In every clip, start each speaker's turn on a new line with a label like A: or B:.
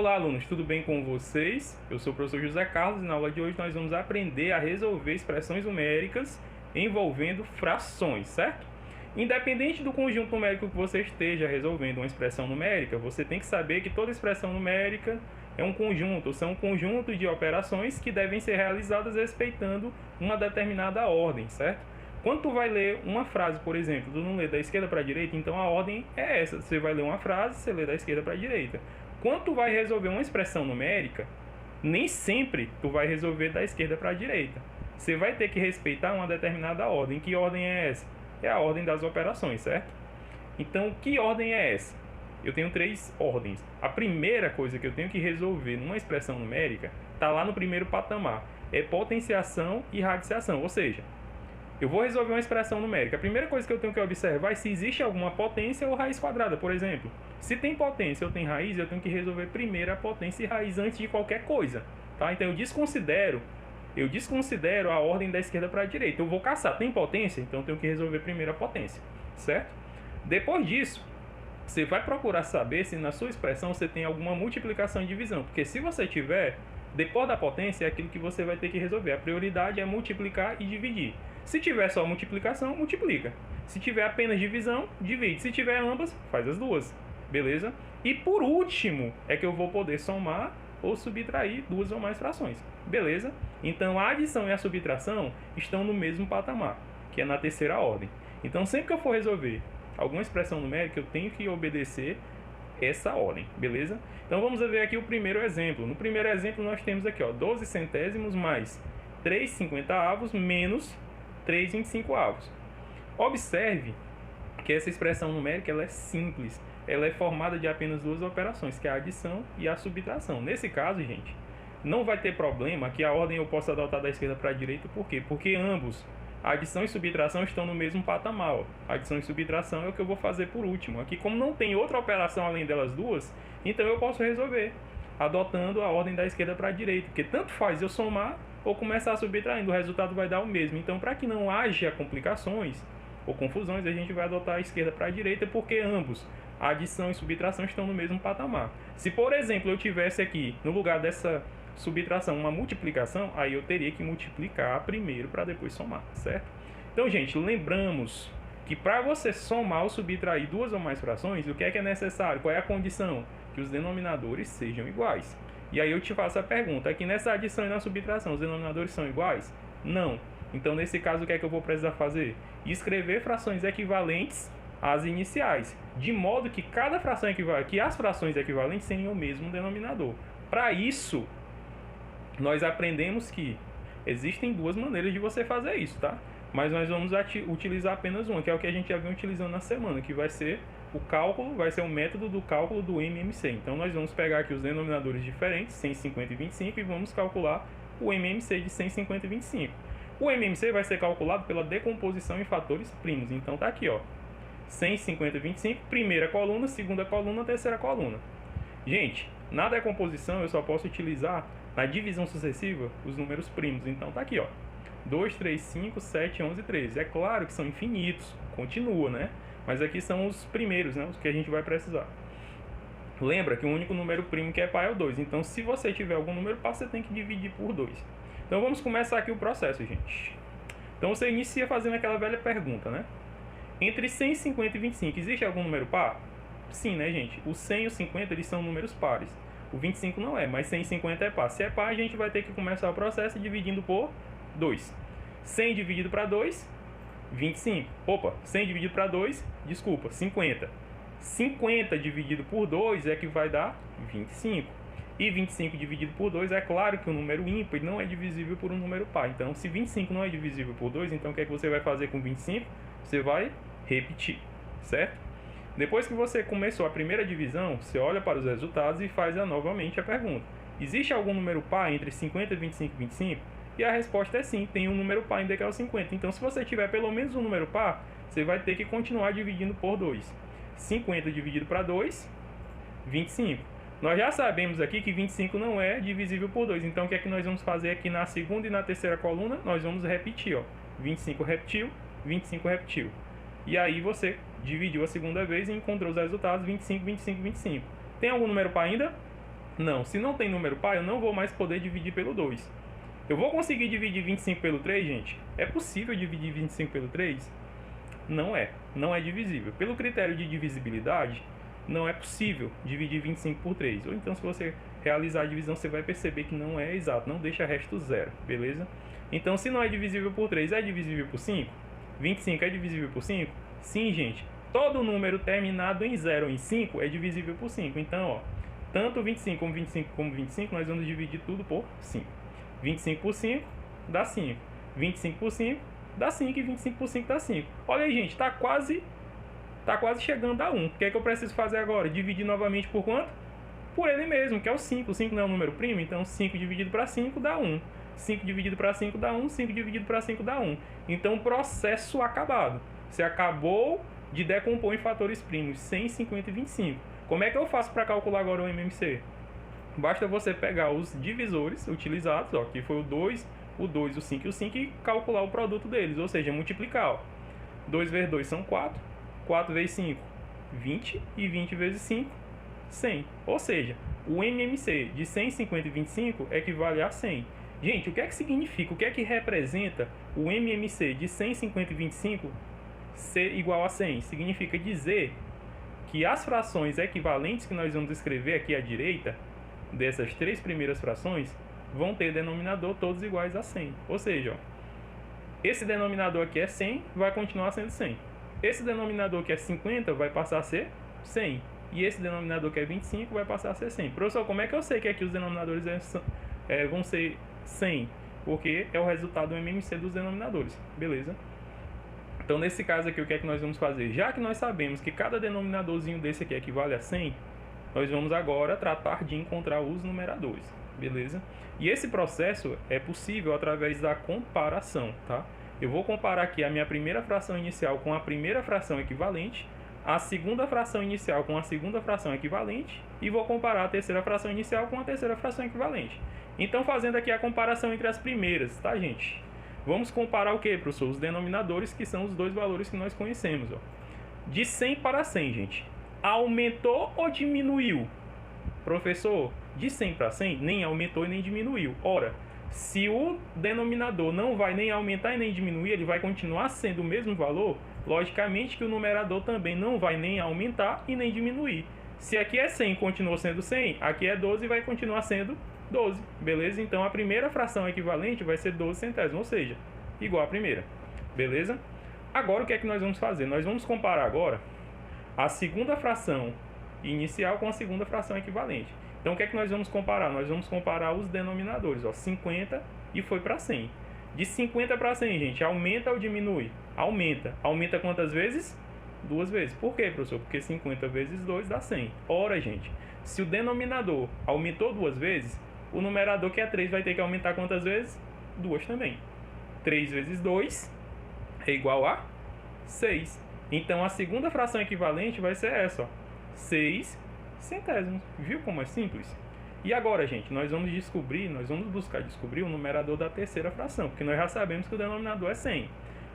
A: Olá, alunos, tudo bem com vocês? Eu sou o professor José Carlos e na aula de hoje nós vamos aprender a resolver expressões numéricas envolvendo frações, certo? Independente do conjunto numérico que você esteja resolvendo uma expressão numérica, você tem que saber que toda expressão numérica é um conjunto, ou são um conjunto de operações que devem ser realizadas respeitando uma determinada ordem, certo? Quando tu vai ler uma frase, por exemplo, tu não lê da esquerda para a direita, então a ordem é essa. Você vai ler uma frase, você lê da esquerda para a direita. Quando tu vai resolver uma expressão numérica, nem sempre tu vai resolver da esquerda para a direita. Você vai ter que respeitar uma determinada ordem. Que ordem é essa? É a ordem das operações, certo? Então, que ordem é essa? Eu tenho três ordens. A primeira coisa que eu tenho que resolver numa expressão numérica está lá no primeiro patamar. É potenciação e radiciação, ou seja, eu vou resolver uma expressão numérica. A primeira coisa que eu tenho que observar é se existe alguma potência ou raiz quadrada, por exemplo. Se tem potência ou tem raiz, eu tenho que resolver primeiro a potência e raiz antes de qualquer coisa. Tá? Então eu desconsidero a ordem da esquerda para a direita. Eu vou caçar, tem potência? Então eu tenho que resolver primeiro a potência, certo? Depois disso, você vai procurar saber se na sua expressão você tem alguma multiplicação e divisão. Porque se você tiver, depois da potência é aquilo que você vai ter que resolver. A prioridade é multiplicar e dividir. Se tiver só multiplicação, multiplica. Se tiver apenas divisão, divide. Se tiver ambas, faz as duas. Beleza? E por último, é que eu vou poder somar ou subtrair duas ou mais frações. Beleza? Então a adição e a subtração estão no mesmo patamar, que é na terceira ordem. Então sempre que eu for resolver alguma expressão numérica, eu tenho que obedecer essa ordem, beleza? Então vamos ver aqui o primeiro exemplo. No primeiro exemplo nós temos aqui, ó, 12 centésimos mais 3 50avos menos 3 25avos. Observe que essa expressão numérica ela é simples. Ela é formada de apenas duas operações, que é a adição e a subtração. Nesse caso, gente, não vai ter problema que a ordem eu possa adotar da esquerda para a direita. Por quê? Porque ambos, a adição e subtração, estão no mesmo patamar. Ó. A adição e subtração é o que eu vou fazer por último. Aqui, como não tem outra operação além delas duas, então eu posso resolver adotando a ordem da esquerda para a direita. Porque tanto faz eu somar ou começar subtraindo, o resultado vai dar o mesmo. Então, para que não haja complicações ou confusões, a gente vai adotar a esquerda para a direita, porque ambos, a adição e subtração, estão no mesmo patamar. Se, por exemplo, eu tivesse aqui, no lugar dessa subtração, uma multiplicação, aí eu teria que multiplicar primeiro para depois somar, certo? Então, gente, lembramos que para você somar ou subtrair duas ou mais frações, o que é necessário? Qual é a condição? Que os denominadores sejam iguais. E aí eu te faço a pergunta, aqui nessa adição e na subtração, os denominadores são iguais? Não. Então, nesse caso, o que é que eu vou precisar fazer? Escrever frações equivalentes às iniciais, de modo que cada fração que as frações equivalentes tenham o mesmo denominador. Para isso, nós aprendemos que existem duas maneiras de você fazer isso, tá? Mas nós vamos utilizar apenas uma, que é o que a gente já vem utilizando na semana, que vai ser o cálculo, vai ser o método do cálculo do MMC. Então nós vamos pegar aqui os denominadores diferentes, 150 e 25, e vamos calcular o MMC de 150 e 25. O MMC vai ser calculado pela decomposição em fatores primos. Então tá aqui, ó, 150 e 25, primeira coluna, segunda coluna, terceira coluna. Gente, na decomposição eu só posso utilizar na divisão sucessiva os números primos. Então tá aqui, ó, 2, 3, 5, 7, 11, 13. É claro que são infinitos, continua, né? Mas aqui são os primeiros, né? Os que a gente vai precisar. Lembra que o único número primo que é par é o 2. Então, se você tiver algum número par, você tem que dividir por 2. Então, vamos começar aqui o processo, gente. Então, você inicia fazendo aquela velha pergunta, né? Entre 150 e 25, existe algum número par? Sim, né, gente? O 100 e o 50, eles são números pares. O 25 não é, mas 150 é par. Se é par, a gente vai ter que começar o processo dividindo por 2. 100 dividido para 2, 25. Opa, 100 dividido para 2, desculpa, 50. 50 dividido por 2 é que vai dar 25. E 25 dividido por 2, é claro que o número ímpar não é divisível por um número par. Então, se 25 não é divisível por 2, então o que é que você vai fazer com 25? Você vai repetir, certo? Depois que você começou a primeira divisão, você olha para os resultados e faz novamente a pergunta. Existe algum número par entre 50, 25 e 25? E a resposta é sim, tem um número par ainda que é o 50. Então, se você tiver pelo menos um número par, você vai ter que continuar dividindo por 2. 50 dividido para 2, 25. Nós já sabemos aqui que 25 não é divisível por 2. Então, o que é que nós vamos fazer aqui na segunda e na terceira coluna? Nós vamos repetir, ó. 25 repetiu, 25 repetiu. E aí você dividiu a segunda vez e encontrou os resultados 25, 25, 25. Tem algum número par ainda? Não, se não tem número par, eu não vou mais poder dividir pelo 2. Eu vou conseguir dividir 25 pelo 3, gente? É possível dividir 25 pelo 3? Não é. Não é divisível. Pelo critério de divisibilidade, não é possível dividir 25 por 3. Ou então, se você realizar a divisão, você vai perceber que não é exato. Não deixa resto zero, beleza? Então, se não é divisível por 3, é divisível por 5? 25 é divisível por 5? Sim, gente. Todo número terminado em 0 ou em 5 é divisível por 5. Então, ó, tanto 25 como 25 como 25, nós vamos dividir tudo por 5. 25 por 5 dá 5. 25 por 5 dá 5 e 25 por 5 dá 5. Olha aí, gente, tá quase chegando a 1. O que é que eu preciso fazer agora? Dividir novamente por quanto? Por ele mesmo, que é o 5. O 5 não é um número primo, então 5 dividido para 5 dá 1. 5 dividido para 5 dá 1, 5 dividido para 5 dá 1. Então, processo acabado. Você acabou de decompor em fatores primos 100, 50 e 25. Como é que eu faço para calcular agora o MMC? Basta você pegar os divisores utilizados, ó, que foi o 2, o 5 e o 5, e calcular o produto deles, ou seja, multiplicar. Ó. 2 vezes 2 são 4, 4 vezes 5, 20, e 20 vezes 5, 100. Ou seja, o MMC de 100, 50 e 25 equivale a 100. Gente, o que é que significa, o que é que representa o MMC de 100, 50 e 25 ser igual a 100? Significa dizer que as frações equivalentes que nós vamos escrever aqui à direita, dessas três primeiras frações, vão ter denominador todos iguais a 100. Ou seja, ó, esse denominador aqui é 100, vai continuar sendo 100. Esse denominador que é 50 vai passar a ser 100. E esse denominador que é 25 vai passar a ser 100. Professor, como é que eu sei que aqui os denominadores vão ser 100? Porque é o resultado do MMC dos denominadores. Beleza? Então, nesse caso aqui, o que é que nós vamos fazer? Já que nós sabemos que cada denominadorzinho desse aqui equivale a 100, nós vamos agora tratar de encontrar os numeradores. Beleza? E esse processo é possível através da comparação, tá? Eu vou comparar aqui a minha primeira fração inicial com a primeira fração equivalente, a segunda fração inicial com a segunda fração equivalente, e vou comparar a terceira fração inicial com a terceira fração equivalente. Então, fazendo aqui a comparação entre as primeiras, tá, gente? Vamos comparar o que, professor? Os denominadores, que são os dois valores que nós conhecemos. Ó. De 100 para 100, gente. Aumentou ou diminuiu? Professor, de 100 para 100, nem aumentou e nem diminuiu. Ora, se o denominador não vai nem aumentar e nem diminuir, ele vai continuar sendo o mesmo valor, logicamente que o numerador também não vai nem aumentar e nem diminuir. Se aqui é 100 e continua sendo 100, aqui é 12 e vai continuar sendo 12, beleza? Então, a primeira fração equivalente vai ser 12 centésimos, ou seja, igual à primeira, beleza? Agora, o que é que nós vamos fazer? Nós vamos comparar agora a segunda fração inicial com a segunda fração equivalente. Então, o que é que nós vamos comparar? Nós vamos comparar os denominadores, ó, 50 e foi para 100. De 50 para 100, gente, aumenta ou diminui? Aumenta. Aumenta quantas vezes? 2 vezes. Por quê, professor? Porque 50 vezes 2 dá 100. Ora, gente, se o denominador aumentou 2 vezes, o numerador, que é 3, vai ter que aumentar quantas vezes? 2 também. 3 vezes 2 é igual a 6. Então, a segunda fração equivalente vai ser essa, ó, 6 centésimos. Viu como é simples? E agora, gente, nós vamos buscar descobrir o numerador da terceira fração, porque nós já sabemos que o denominador é 100.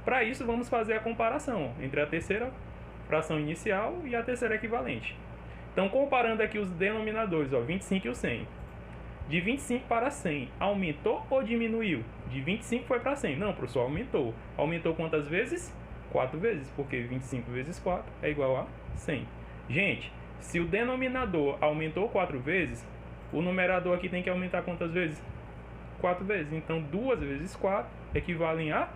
A: Para isso, vamos fazer a comparação entre a terceira fração inicial e a terceira equivalente. Então, comparando aqui os denominadores, ó, 25 e o 100. De 25 para 100, aumentou ou diminuiu? De 25 foi para 100. Não, professor, aumentou. Aumentou quantas vezes? 4 vezes, porque 25 vezes 4 é igual a 100. Gente, se o denominador aumentou 4 vezes, o numerador aqui tem que aumentar quantas vezes? 4 vezes. Então, 2 vezes 4 equivalem a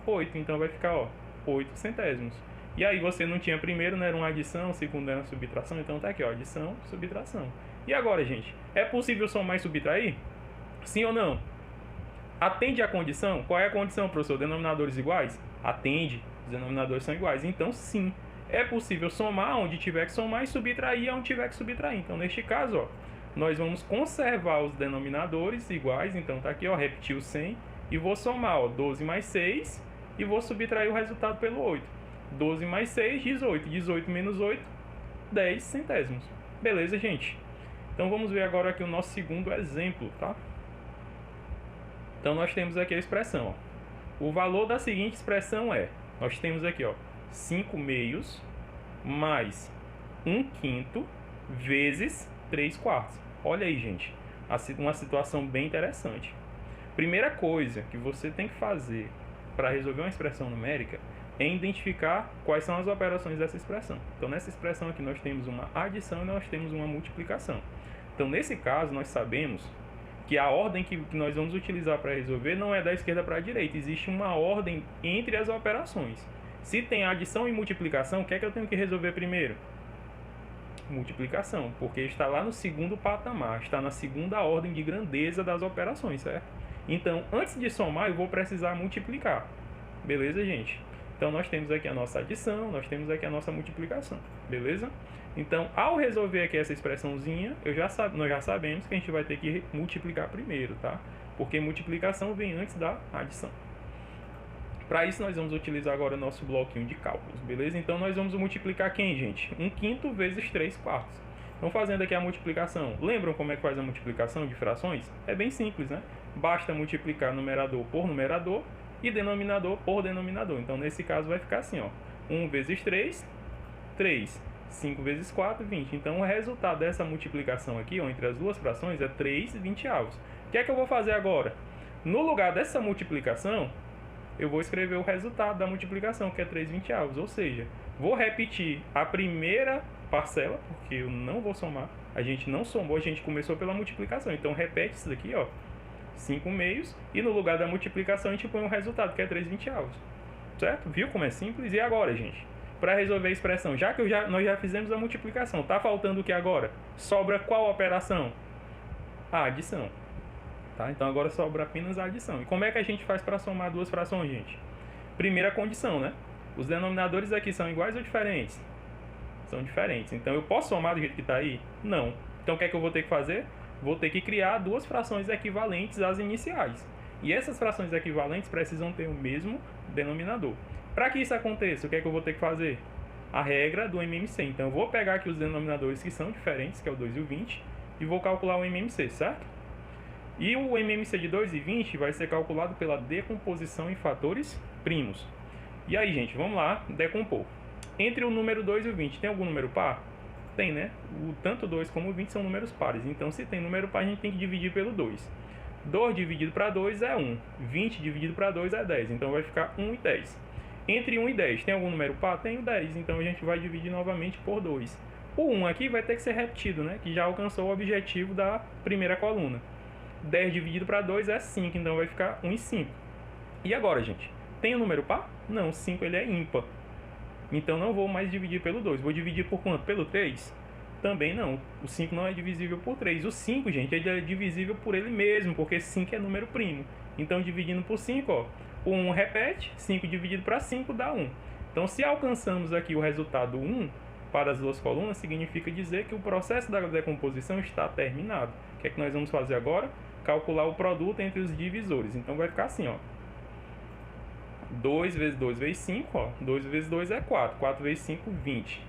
A: 8. Então, vai ficar, ó, 8 centésimos. E aí, você não tinha primeiro, né? Era uma adição, segundo era uma subtração. Então, tá aqui, ó, adição, subtração. E agora, gente, é possível somar e subtrair? Sim ou não? Atende à condição? Qual é a condição, professor? Denominadores iguais? Atende. Os denominadores são iguais. Então, sim, é possível somar onde tiver que somar e subtrair onde tiver que subtrair. Então, neste caso, ó, nós vamos conservar os denominadores iguais. Então, tá aqui, ó, repetir o 100. E vou somar, ó, 12 mais 6 e vou subtrair o resultado pelo 8. 12 mais 6, 18. 18 menos 8, 10 centésimos. Beleza, gente? Então, vamos ver agora aqui o nosso segundo exemplo, tá? Então, nós temos aqui a expressão, ó. O valor da seguinte expressão é, nós temos aqui, ó, 5 meios mais 1/5 vezes 3 quartos. Olha aí, gente, uma situação bem interessante. Primeira coisa que você tem que fazer para resolver uma expressão numérica é identificar quais são as operações dessa expressão. Então, nessa expressão aqui, nós temos uma adição e nós temos uma multiplicação. Então, nesse caso, nós sabemos que a ordem que nós vamos utilizar para resolver não é da esquerda para a direita. Existe uma ordem entre as operações. Se tem adição e multiplicação, o que é que eu tenho que resolver primeiro? Multiplicação, porque está lá no segundo patamar, está na segunda ordem de grandeza das operações, certo? Então, antes de somar, eu vou precisar multiplicar. Beleza, gente? Então, nós temos aqui a nossa adição, nós temos aqui a nossa multiplicação. Beleza? Então, ao resolver aqui essa expressãozinha, nós já sabemos que a gente vai ter que multiplicar primeiro, tá? Porque multiplicação vem antes da adição. Para isso, nós vamos utilizar agora o nosso bloquinho de cálculos, beleza? Então, nós vamos multiplicar quem, gente? 1/5 vezes 3/4. Então, fazendo aqui a multiplicação. Lembram como é que faz a multiplicação de frações? É bem simples, né? Basta multiplicar numerador por numerador e denominador por denominador. Então, nesse caso, vai ficar assim, ó. 1 vezes 3, 3. 5 vezes 4, 20. Então, o resultado dessa multiplicação aqui, ó, entre as duas frações, é 3/20. O que é que eu vou fazer agora? No lugar dessa multiplicação, eu vou escrever o resultado da multiplicação, que é 3/20. Ou seja, vou repetir a primeira parcela, porque eu não vou somar. A gente não somou, a gente começou pela multiplicação. Então, repete isso daqui, ó. 5/2. E no lugar da multiplicação, a gente põe o resultado, que é 3/20. Certo? Viu como é simples? E agora, gente? Para resolver a expressão, já que nós já fizemos a multiplicação, tá faltando o que agora? Sobra qual operação? A adição. Tá? Então agora sobra apenas a adição. E como é que a gente faz para somar duas frações, gente? Primeira condição, né? Os denominadores aqui são iguais ou diferentes? São diferentes. Então eu posso somar do jeito que está aí? Não. Então o que é que eu vou ter que fazer? Vou ter que criar duas frações equivalentes às iniciais. E essas frações equivalentes precisam ter o mesmo denominador. Para que isso aconteça, o que é que eu vou ter que fazer? A regra do MMC. Então, eu vou pegar aqui os denominadores que são diferentes, que é o 2 e o 20, e vou calcular o MMC, certo? E o MMC de 2 e 20 vai ser calculado pela decomposição em fatores primos. E aí, gente, vamos lá decompor. Entre o número 2 e o 20, tem algum número par? Tem, né? Tanto 2 como o 20 são números pares. Então, se tem número par, a gente tem que dividir pelo 2. 2 dividido para 2 é 1. 20 dividido para 2 é 10. Então, vai ficar 1 e 10. Entre 1 e 10, tem algum número par? Tem o 10, então a gente vai dividir novamente por 2. O 1 aqui vai ter que ser repetido, né? Que já alcançou o objetivo da primeira coluna. 10 dividido para 2 é 5, então vai ficar 1 e 5. E agora, gente? Tem o número par? Não, 5 ele é ímpar. Então não vou mais dividir pelo 2. Vou dividir por quanto? Pelo 3? Também não. O 5 não é divisível por 3. O 5, gente, ele é divisível por ele mesmo, porque 5 é número primo. Então, dividindo por 5, ó. O 1 repete, 5 dividido para 5 dá 1. Então, se alcançamos aqui o resultado 1 para as duas colunas, significa dizer que o processo da decomposição está terminado. O que é que nós vamos fazer agora? Calcular o produto entre os divisores. Então, vai ficar assim, ó. 2 vezes 2 vezes 5, ó. 2 vezes 2 é 4. 4 vezes 5, 20.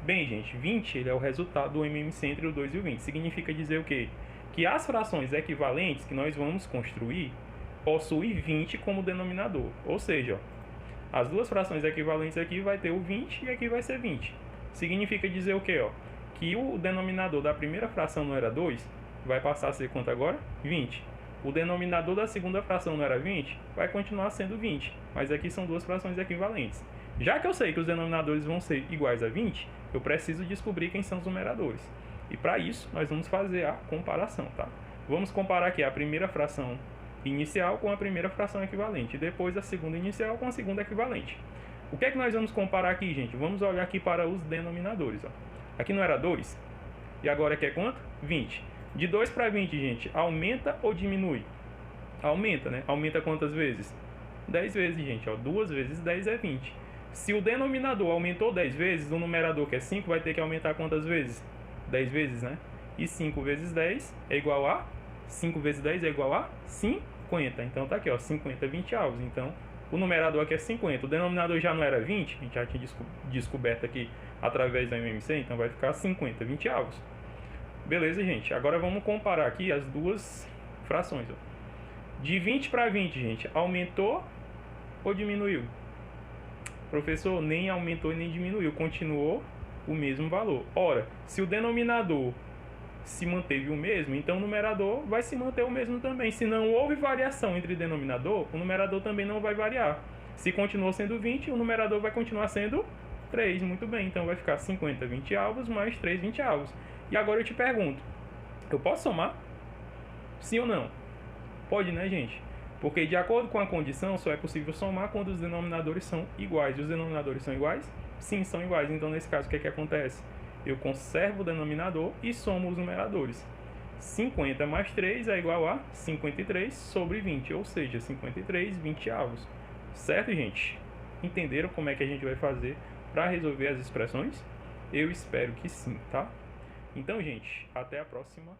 A: Bem, gente, 20 ele é o resultado do MMC entre o 2 e o 20. Significa dizer o quê? Que as frações equivalentes que nós vamos construir possui 20 como denominador. Ou seja, ó, as duas frações equivalentes aqui vai ter o 20 e aqui vai ser 20. Significa dizer o quê? Ó? Que o denominador da primeira fração não era 2, vai passar a ser quanto agora? 20. O denominador da segunda fração não era 20, vai continuar sendo 20. Mas aqui são duas frações equivalentes. Já que eu sei que os denominadores vão ser iguais a 20, eu preciso descobrir quem são os numeradores. E para isso, nós vamos fazer a comparação, tá? Vamos comparar aqui a primeira fração inicial com a primeira fração equivalente, e depois a segunda inicial com a segunda equivalente. O que é que nós vamos comparar aqui, gente? Vamos olhar aqui para os denominadores, ó. Aqui não era 2? E agora aqui é quanto? 20. De 2 para 20, gente, aumenta ou diminui? Aumenta, né? Aumenta quantas vezes? 10 vezes, gente, ó. 2 vezes 10 é 20. Se o denominador aumentou 10 vezes, o numerador, que é 5, vai ter que aumentar quantas vezes? 10 vezes, né? E 5 vezes 10 é igual a... 5 vezes 10 é igual a 50. Então tá aqui, ó, 50 20avos. Então, o numerador aqui é 50. O denominador já não era 20, a gente já tinha descoberto aqui através da MMC, então vai ficar 50 20avos. Beleza, gente? Agora vamos comparar aqui as duas frações, ó. De 20 para 20, gente, aumentou ou diminuiu? Professor, nem aumentou nem diminuiu, continuou o mesmo valor. Ora, se o denominador se manteve o mesmo, então o numerador vai se manter o mesmo também. Se não houve variação entre denominador, o numerador também não vai variar. Se continuou sendo 20, o numerador vai continuar sendo 3. Muito bem, então vai ficar 50 20avos mais 3 20avos. E agora eu te pergunto, eu posso somar? Sim ou não? Pode, né, gente? Porque de acordo com a condição, só é possível somar quando os denominadores são iguais. E os denominadores são iguais? Sim, são iguais. Então, nesse caso, o que é que acontece? Eu conservo o denominador e somo os numeradores. 50 mais 3 é igual a 53 sobre 20, ou seja, 53 20avos. Certo, gente? Entenderam como é que a gente vai fazer para resolver as expressões? Eu espero que sim, tá? Então, gente, até a próxima.